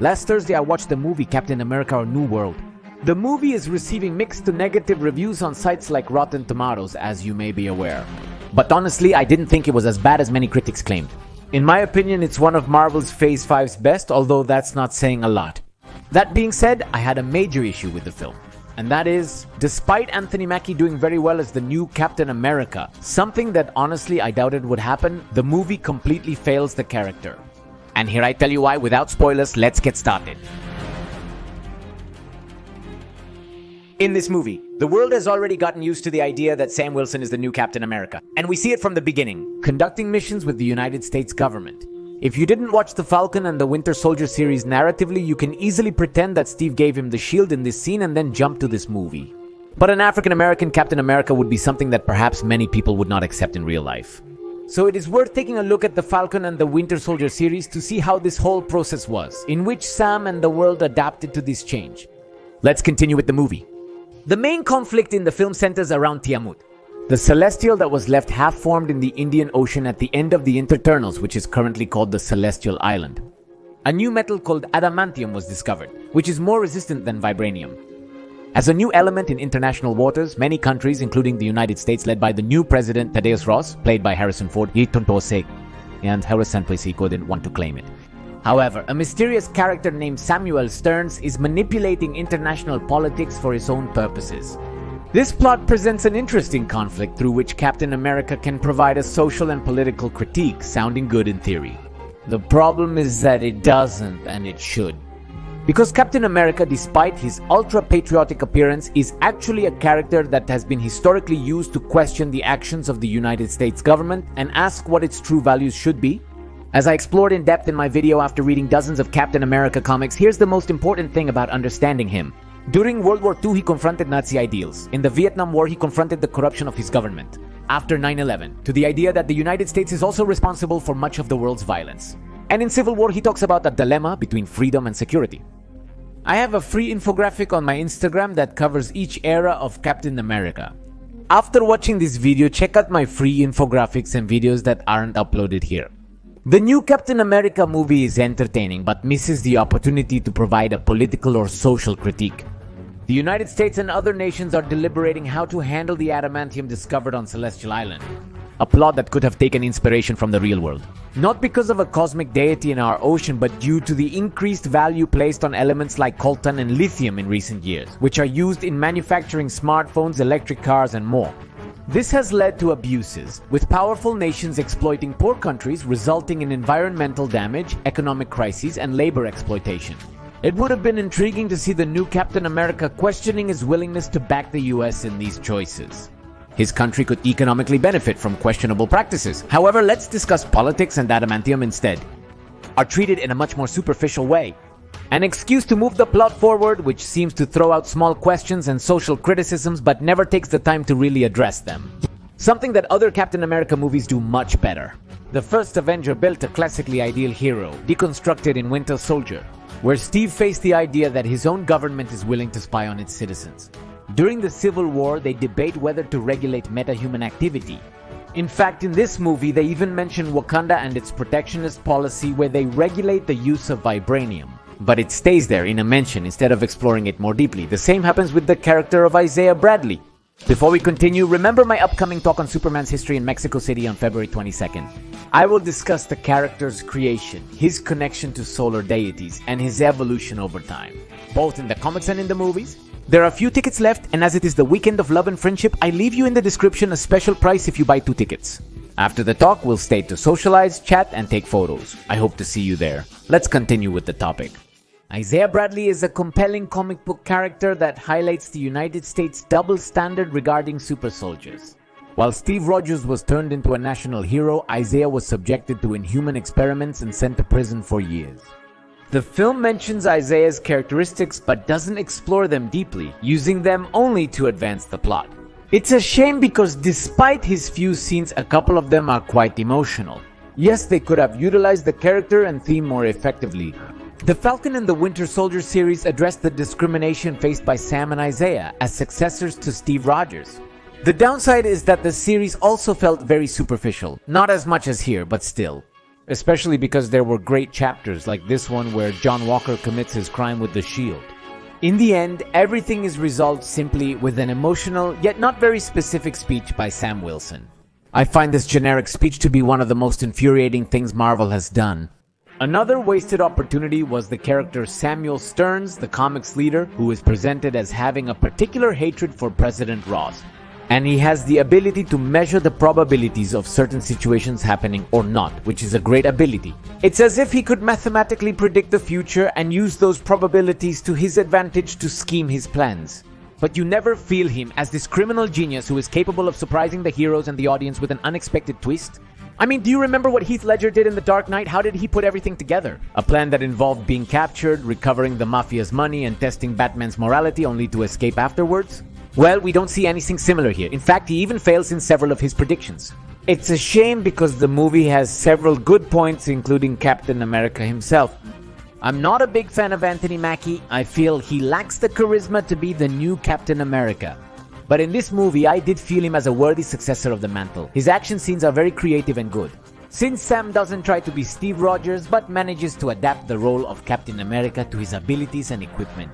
Last Thursday I watched the movie Captain America: A New World. The movie is receiving mixed to negative reviews on sites like Rotten Tomatoes, as you may be aware. But honestly, I didn't think it was as bad as many critics claimed. In my opinion, it's one of Marvel's Phase 5's best, although that's not saying a lot. That being said, I had a major issue with the film. And that is, despite Anthony Mackie doing very well as the new Captain America, something that honestly I doubted would happen, the movie completely fails the character. And here I tell you why. Without spoilers, let's get started. In this movie, the world has already gotten used to the idea that Sam Wilson is the new Captain America. And we see it from the beginning, conducting missions with the United States government. If you didn't watch the Falcon and the Winter Soldier series narratively, you can easily pretend that Steve gave him the shield in this scene and then jump to this movie. But an African-American Captain America would be something that perhaps many people would not accept in real life. So it is worth taking a look at the Falcon and the Winter Soldier series to see how this whole process was, in which Sam and the world adapted to this change. Let's continue with the movie. The main conflict in the film centers around Tiamut, the celestial that was left half-formed in the Indian Ocean at the end of the Interternals, which is currently called the Celestial Island. A new metal called Adamantium was discovered, which is more resistant than vibranium. As a new element in international waters, many countries, including the United States, led by the new president Thaddeus Ross, played by Harrison Ford, and Harrison didn't want to claim it. However, a mysterious character named Samuel Stearns is manipulating international politics for his own purposes. This plot presents an interesting conflict through which Captain America can provide a social and political critique, sounding good in theory. The problem is that it doesn't, and it should. Because Captain America, despite his ultra-patriotic appearance, is actually a character that has been historically used to question the actions of the United States government and ask what its true values should be. As I explored in depth in my video after reading dozens of Captain America comics, here's the most important thing about understanding him. During World War II, he confronted Nazi ideals. In the Vietnam War, he confronted the corruption of his government. After 9/11, to the idea that the United States is also responsible for much of the world's violence. And in Civil War, he talks about a dilemma between freedom and security. I have a free infographic on my Instagram that covers each era of Captain America. After watching this video, check out my free infographics and videos that aren't uploaded here. The new Captain America movie is entertaining but misses the opportunity to provide a political or social critique. The United States and other nations are deliberating how to handle the adamantium discovered on Celestial Island. A plot that could have taken inspiration from the real world. Not because of a cosmic deity in our ocean, but due to the increased value placed on elements like coltan and lithium in recent years, which are used in manufacturing smartphones, electric cars, and more. This has led to abuses, with powerful nations exploiting poor countries, resulting in environmental damage, economic crises, and labor exploitation. It would have been intriguing to see the new Captain America questioning his willingness to back the US in these choices. His country could economically benefit from questionable practices. However, let's discuss politics and adamantium instead. Are treated in a much more superficial way. An excuse to move the plot forward, which seems to throw out small questions and social criticisms but never takes the time to really address them. Something that other Captain America movies do much better. The first Avenger built a classically ideal hero, deconstructed in Winter Soldier, where Steve faced the idea that his own government is willing to spy on its citizens. During the Civil War, they debate whether to regulate metahuman activity. In fact, in this movie, they even mention Wakanda and its protectionist policy where they regulate the use of vibranium. But it stays there in a mention instead of exploring it more deeply. The same happens with the character of Isaiah Bradley. Before we continue, remember my upcoming talk on Superman's history in Mexico City on February 22nd. I will discuss the character's creation, his connection to solar deities, and his evolution over time, both in the comics and in the movies. There are a few tickets left, and as it is the weekend of love and friendship, I leave you in the description a special price if you buy 2 tickets. After the talk, we'll stay to socialize, chat, and take photos. I hope to see you there. Let's continue with the topic. Isaiah Bradley is a compelling comic book character that highlights the United States' double standard regarding super soldiers. While Steve Rogers was turned into a national hero, Isaiah was subjected to inhuman experiments and sent to prison for years. The film mentions Isaiah's characteristics but doesn't explore them deeply, using them only to advance the plot. It's a shame because despite his few scenes, a couple of them are quite emotional. Yes, they could have utilized the character and theme more effectively. The Falcon and the Winter Soldier series addressed the discrimination faced by Sam and Isaiah as successors to Steve Rogers. The downside is that the series also felt very superficial, not as much as here, but still. Especially because there were great chapters like this one where John Walker commits his crime with the shield. In the end, everything is resolved simply with an emotional yet not very specific speech by Sam Wilson. I find this generic speech to be one of the most infuriating things Marvel has done. Another wasted opportunity was the character Samuel Stearns, the comics leader, who is presented as having a particular hatred for President Ross. And he has the ability to measure the probabilities of certain situations happening or not, which is a great ability. It's as if he could mathematically predict the future and use those probabilities to his advantage to scheme his plans. But you never feel him as this criminal genius who is capable of surprising the heroes and the audience with an unexpected twist. I mean, do you remember what Heath Ledger did in The Dark Knight? How did he put everything together? A plan that involved being captured, recovering the mafia's money, and testing Batman's morality only to escape afterwards? Well, we don't see anything similar here. In fact, he even fails in several of his predictions. It's a shame because the movie has several good points, including Captain America himself. I'm not a big fan of Anthony Mackie. I feel he lacks the charisma to be the new Captain America. But in this movie, I did feel him as a worthy successor of the mantle. His action scenes are very creative and good. Since Sam doesn't try to be Steve Rogers, but manages to adapt the role of Captain America to his abilities and equipment,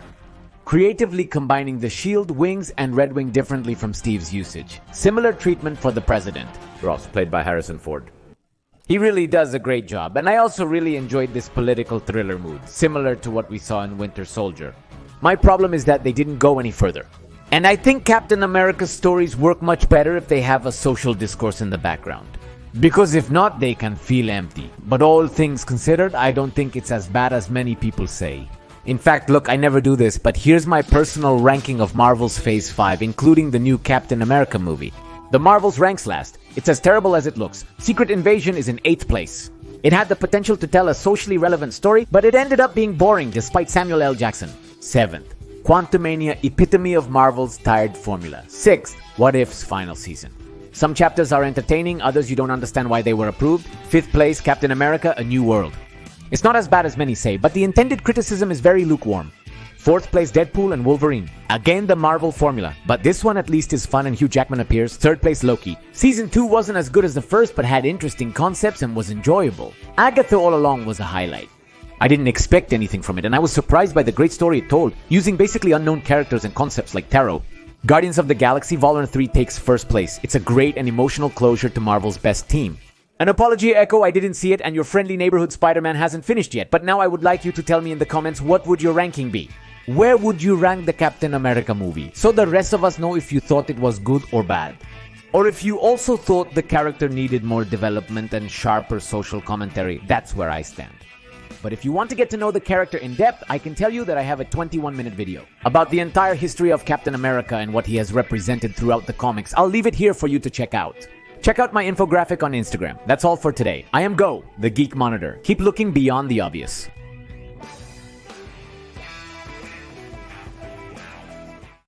creatively combining the shield, wings, and Red Wing differently from Steve's usage. Similar treatment for the President, Ross, played by Harrison Ford. He really does a great job, and I also really enjoyed this political thriller mood, similar to what we saw in Winter Soldier. My problem is that they didn't go any further. And I think Captain America's stories work much better if they have a social discourse in the background. Because if not, they can feel empty. But all things considered, I don't think it's as bad as many people say. In fact, look, I never do this, but here's my personal ranking of Marvel's Phase 5, including the new Captain America movie. The Marvels ranks last. It's as terrible as it looks. Secret Invasion is in 8th place. It had the potential to tell a socially relevant story, but it ended up being boring despite Samuel L. Jackson. 7th. Quantumania, epitome of Marvel's tired formula. 6th. What If's final season. Some chapters are entertaining, others you don't understand why they were approved. 5th place, Captain America, A New World. It's not as bad as many say, but the intended criticism is very lukewarm. 4th place, Deadpool and Wolverine. Again, the Marvel formula, but this one at least is fun and Hugh Jackman appears. 3rd place, Loki. Season 2 wasn't as good as the first, but had interesting concepts and was enjoyable. Agatha all along was a highlight. I didn't expect anything from it, and I was surprised by the great story it told, using basically unknown characters and concepts like tarot. Guardians of the Galaxy Vol. 3 takes 1st place. It's a great and emotional closure to Marvel's best team. An apology, Echo, I didn't see it, and your friendly neighborhood Spider-Man hasn't finished yet, but now I would like you to tell me in the comments what would your ranking be. Where would you rank the Captain America movie, so the rest of us know if you thought it was good or bad? Or if you also thought the character needed more development and sharper social commentary, that's where I stand. But if you want to get to know the character in depth, I can tell you that I have a 21-minute video about the entire history of Captain America and what he has represented throughout the comics. I'll leave it here for you to check out. Check out my infographic on Instagram. That's all for today. I am Go, the Geek Monitor. Keep looking beyond the obvious.